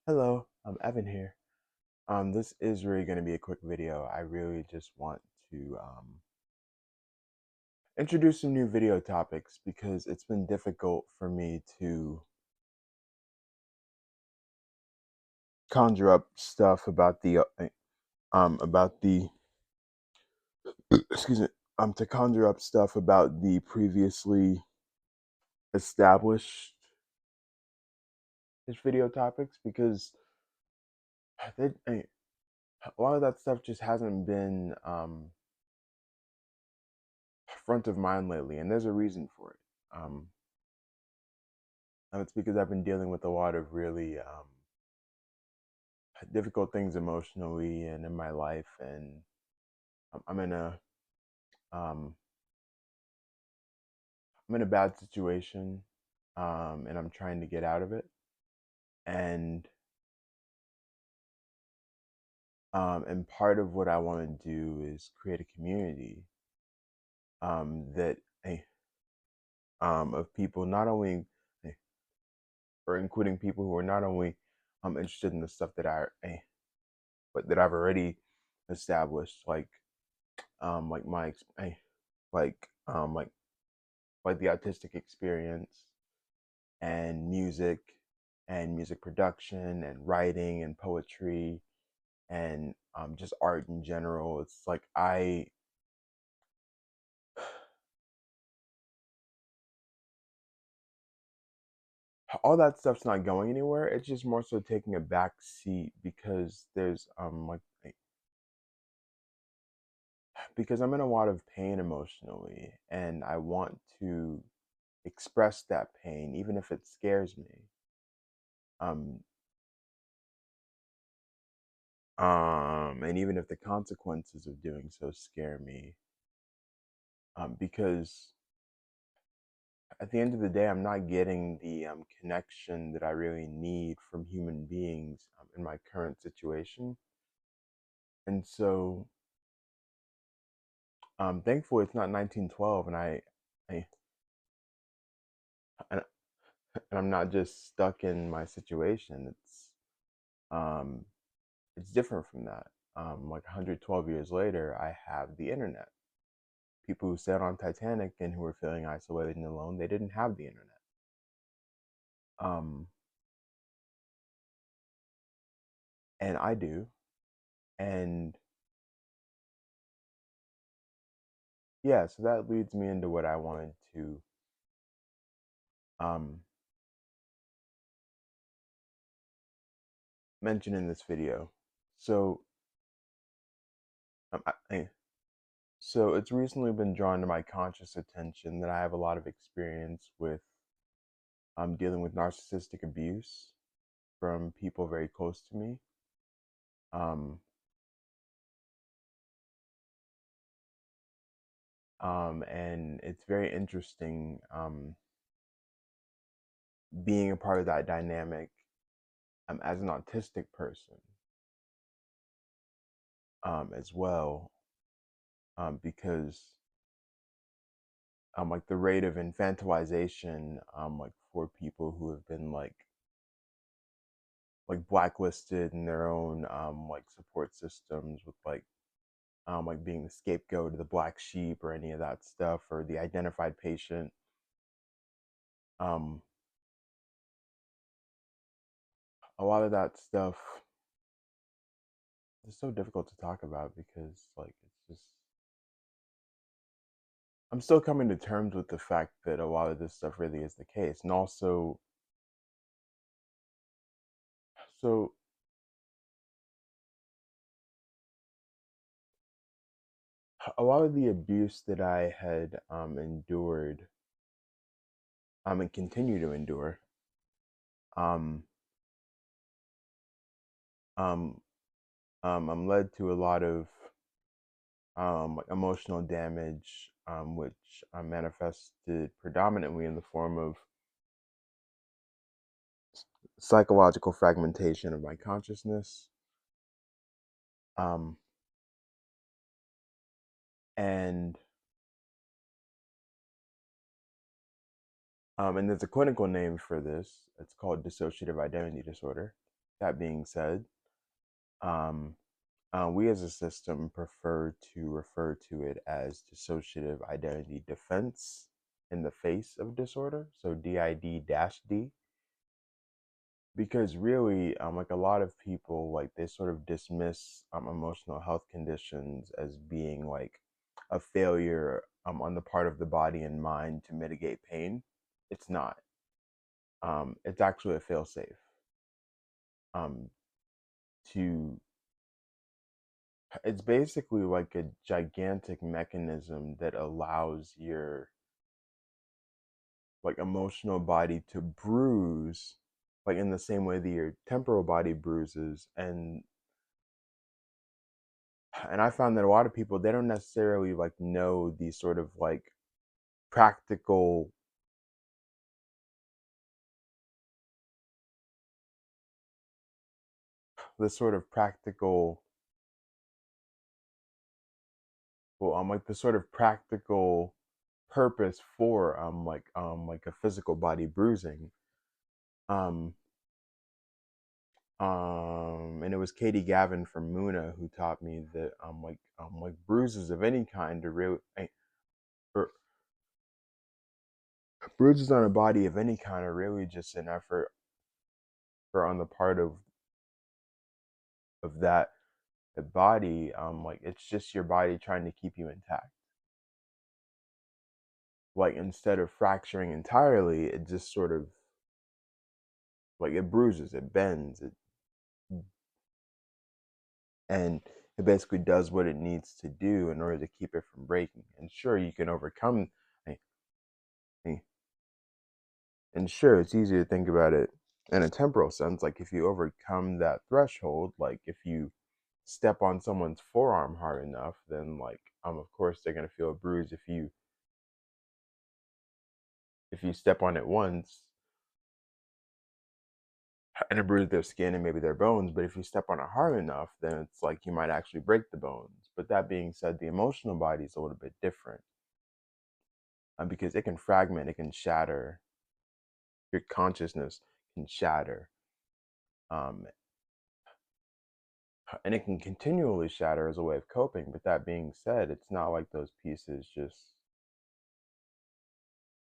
Hello, I'm Evan here. This is really going to be a quick video. I really just want to introduce some new video topics because it's been difficult for me to conjure up stuff about the excuse me to conjure up stuff about the previously established video topics because a lot of that stuff just hasn't been front of mind lately, and there's a reason for it. And it's because I've been dealing with a lot of really difficult things emotionally and in my life, and I'm in a um, I'm in a bad situation, and I'm trying to get out of it. And part of what I want to do is create a community that eh, of people not only eh, or including people who are not only interested in the stuff that but that I've already established, like my like like the autistic experience and music production and writing and poetry and just art in general. It's like all that stuff's not going anywhere. It's just more so taking a back seat because because I'm in a lot of pain emotionally, and I want to express that pain even if it scares me. Um and even if the consequences of doing so scare me, because at the end of the day, I'm not getting the connection that I really need from human beings in my current situation. And so, thankfully, it's not 1912, I and, and I'm not just stuck in my situation. Um, it's different from that. Like 112 years later, I have the internet. People who sailed on Titanic and who were feeling isolated and alone, they didn't have the internet. Um, and I do. And yeah, so that leads me into what I wanted to um, mention in this video. So, um, I, I- so it's recently been drawn to my conscious attention that I have a lot of experience with dealing with narcissistic abuse from people very close to me. Um, and it's very interesting being a part of that dynamic as an autistic person as well, because like the rate of infantilization like for people who have been blacklisted in their own like support systems with like being the scapegoat or the black sheep or any of that stuff or the identified patient. um a lot of that stuff is so difficult to talk about because like it's just I'm still coming to terms with the fact that a lot of this stuff really is the case. And also, so a lot of the abuse that I had endured and continue to endure um, um, led to a lot of like emotional damage, which manifested predominantly in the form of psychological fragmentation of my consciousness. Um, and and there's a clinical name for this. It's called dissociative identity disorder. that being said, um, we as a system prefer to refer to it as dissociative identity defense in the face of disorder, so DID-D, because really, like a lot of people, like they sort of dismiss emotional health conditions as being like a failure on the part of the body and mind to mitigate pain. It's not. It's actually a failsafe. Um, to it's basically like a gigantic mechanism that allows your like emotional body to bruise, like in the same way that your temporal body bruises. And I found that a lot of people, they don't necessarily like know these sort of like practical, the sort of practical like the sort of practical purpose for like a physical body bruising. um and it was Katie Gavin from Muna who taught me that like bruises of any kind are really, or bruises on a body of any kind are really just an effort or on the part of that the body, like it's just your body trying to keep you intact. Like instead of fracturing entirely, it just sort of like it bruises, it bends, and it basically does what it needs to do in order to keep it from breaking. And sure, you can overcome. I- I- And sure, it's easy to think about it in a temporal sense. Like if you overcome that threshold, like if you step on someone's forearm hard enough, then like of course they're gonna feel a bruise if you step on it once and it bruises their skin and maybe their bones. But if you step on it hard enough, then it's like you might actually break the bones. But that being said, the emotional body is a little bit different, because it can fragment, it can shatter. Your consciousness can shatter, um, and it can continually shatter as a way of coping. But that being said, it's not like those pieces just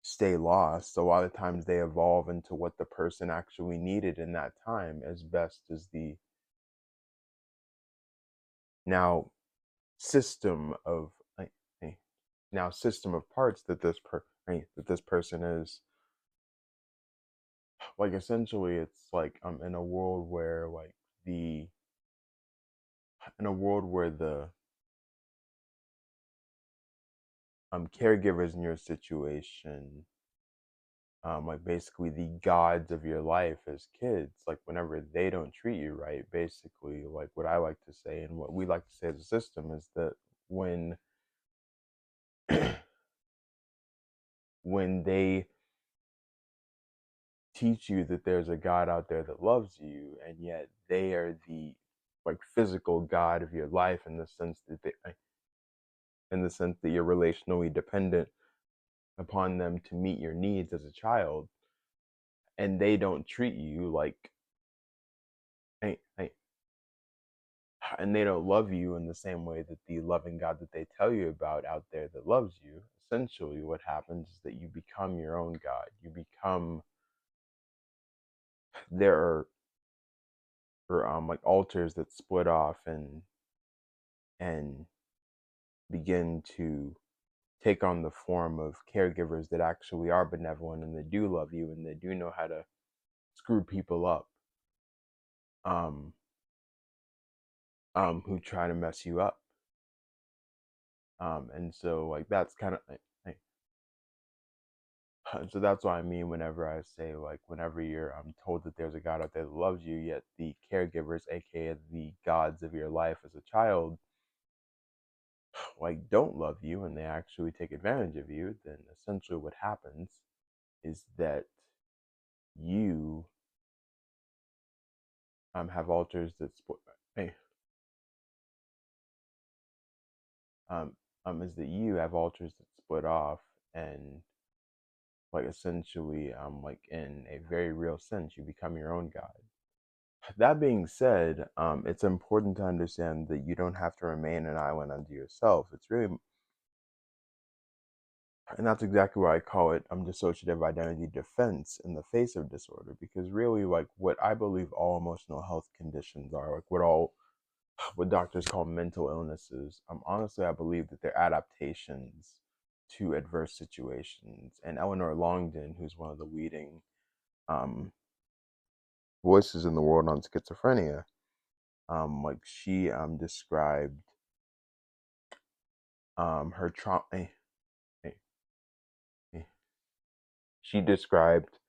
stay lost. A lot of times they evolve into what the person actually needed in that time as best as the now system of like, now system of parts that that this person is like. Essentially it's like in a world where like the in a world where the caregivers in your situation, like basically the gods of your life as kids, like whenever they don't treat you right, basically like what I like to say and what we like to say as a system is that when when they teach you that there's a God out there that loves you, and yet they are the like physical God of your life in the sense that you're relationally dependent upon them to meet your needs as a child, and they don't treat you like I, I, and they don't love you in the same way that the loving God that they tell you about out there that loves you. Essentially what happens is that you become your own God. You become there are like altars that split off and begin to take on the form of caregivers that actually are benevolent and that do love you and they do know how to screw people up, um who try to mess you up. And so like that's kind of so that's what I mean whenever I say like whenever you're told that there's a God out there that loves you, yet the caregivers, aka the gods of your life as a child, like don't love you and they actually take advantage of you, then essentially what happens is that you have altars that split. Hey, is that you have altars that split off and like essentially like in a very real sense you become your own God. That being said, it's important to understand that you don't have to remain an island unto yourself. It's really, and that's exactly why I call it dissociative identity defense in the face of disorder, because really, like, what I believe all emotional health conditions are, like what doctors call mental illnesses. Honestly, I believe that they're adaptations to adverse situations. And Eleanor Longden, who's one of the leading um, voices in the world on schizophrenia, like she described her trauma. She described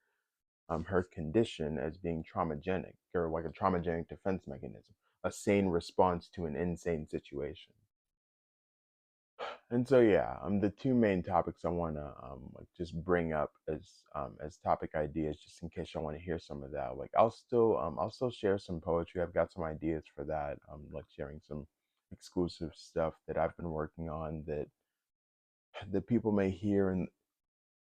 her condition as being traumagenic, or like a traumagenic defense mechanism, a sane response to an insane situation. And so yeah, the two main topics I want to like just bring up as topic ideas, just in case y'all want to hear some of that. Like I'll still share some poetry. I've got some ideas for that. Like sharing some exclusive stuff that I've been working on that people may hear and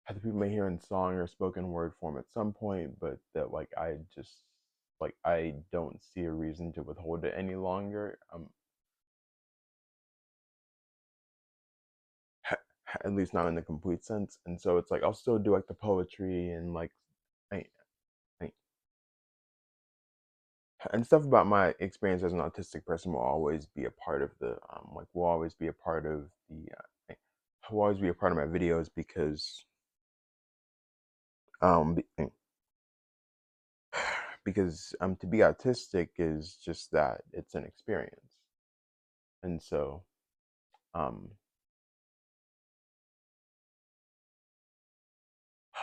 the people may hear in song or spoken word form at some point, but that like I just like I don't see a reason to withhold it any longer. At least not in the complete sense. And so it's like I'll still do like the poetry and like I, I, and stuff about my experience as an autistic person will always be a part of the like will always be a part of the will always be a part of my videos because um be- because to be autistic is just that, it's an experience. And so um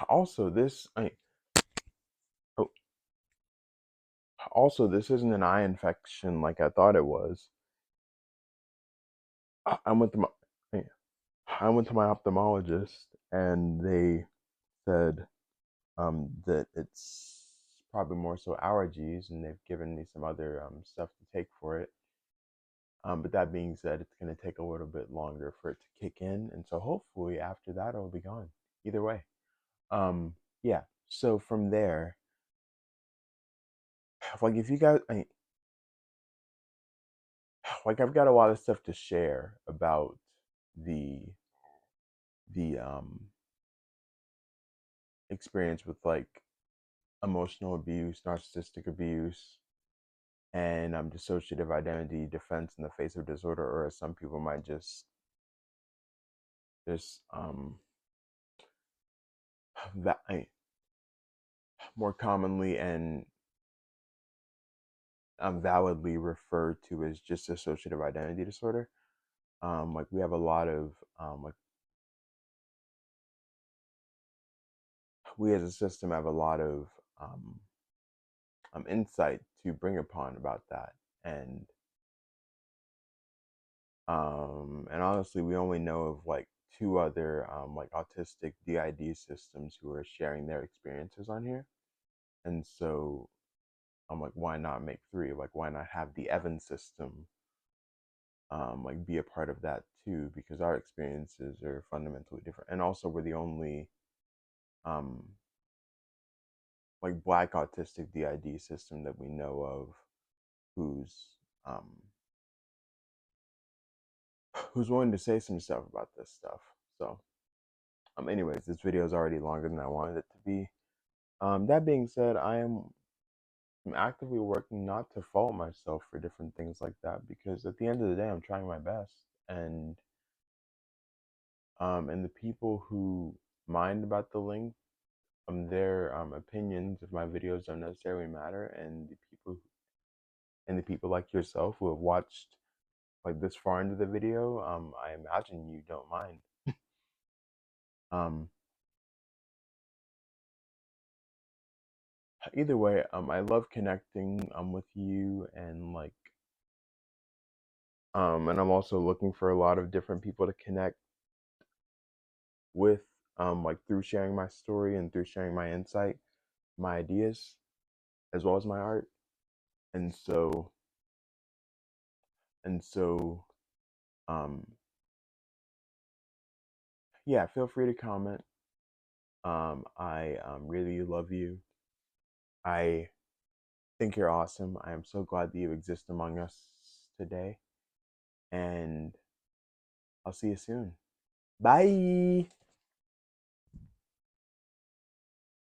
also this I oh, also this isn't an eye infection like I thought it was. I went to my I went to my ophthalmologist and they said that it's probably more so allergies, and they've given me some other stuff to take for it. But that being said, it's going to take a little bit longer for it to kick in, and so hopefully after that it'll be gone. Either way, yeah. So from there, like if you guys, like I've got a lot of stuff to share about the the experience with like emotional abuse, narcissistic abuse, and dissociative identity defense in the face of disorder, or as some people might just that more commonly and validly referred to as just dissociative identity disorder. Like we have a lot of like we as a system have a lot of um, insight to bring upon about that, and and honestly, we only know of like two other like autistic DID systems who are sharing their experiences on here. And so I'm like, why not make three? Like, why not have the Evan system like be a part of that too? Because our experiences are fundamentally different, and also we're the only um, like Black autistic DID system that we know of who's um, who's willing to say some stuff about this stuff. So, anyways, this video is already longer than I wanted it to be. That being said, I'm actively working not to fault myself for different things like that, because at the end of the day, I'm trying my best, and the people who mind about the link, their opinions of my videos don't necessarily matter, and the people like yourself who have watched like this far into the video, I imagine you don't mind. Um, Either way, I love connecting with you, and like and I'm also looking for a lot of different people to connect with, like through sharing my story and through sharing my insight, my ideas, as well as my art. And so and so um yeah, feel free to comment. I really love you. I think you're awesome. I am so glad that you exist among us today. And I'll see you soon. Bye.